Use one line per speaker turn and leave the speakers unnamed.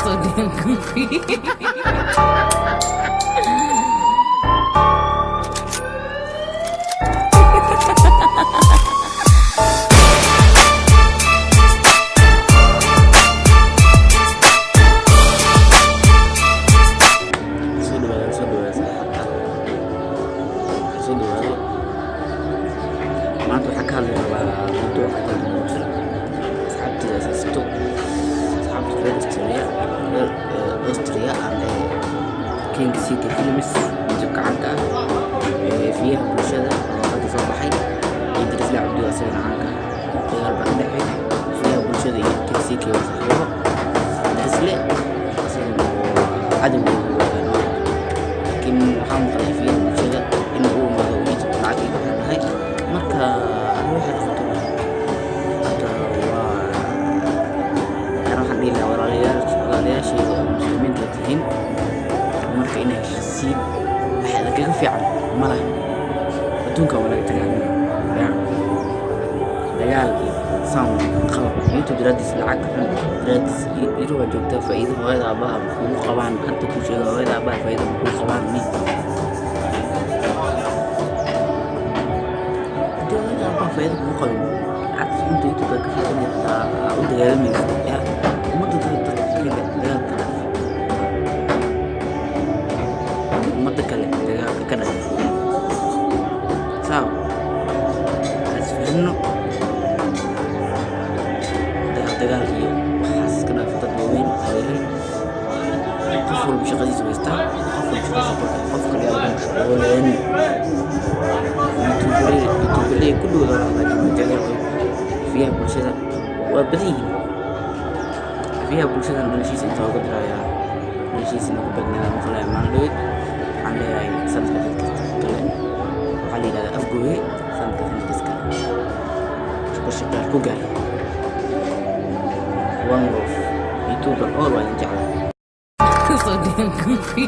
So damn goofy.
maanta waxaa ka hadli rabaa mawduuca kalluumaysiga. Asxaabtayda asaasto asxaabta reer Austria aan King City Films jabka caanka ah fiyaha bulshada oo hadda soo baxay Idris Abdi asagana caanka dagaal baan dhexay fiyaha bulshada iyo King City oo saaxiibo Idris asagana cadawgooda laakiin waxaa maqlay fiyaha bulshada in uu maado YouTube lacag iga xanahay marka ruuxa dhaqato hadda waxaan dhihi lahaa walaalayaashayda oo muslimiinta tihiin marka inay heshiisiin waxaa lagaga fiican ma laha adduunka waa laga tagaa dagaal iyo sound qalab YouTube daraadiis lacag xun daraadiis iro waa joogtaa faa'iido hooyada aabaha kugu qabaan hadda ku sheega hooyada aabaha faa'iido kugu qabaan فايدة مقابل عكس انت يوتيوب كفاية انت قلت جالمي يا ومدة تتكلم دجال كنف ومدة كلم دجال كنف صعب اسف انه دجال ايه وحاسس كنا في تطبيقين قفل بشغلي سويستا قفل قفل يا مش اولاني يوتيوبري كله جاهل فيها bulshada waa badan yihiin fiyaha bulshada noloshiisa inta uga diraya noloshiisa nagu badnaa maqlay maaldood waxaan leeyahay sanadka dadka kale waxaa la yidhahdaa afgooye sanadka dadkiska shaqo ku gaar one love youtuber all waa jecel
So damn goofy.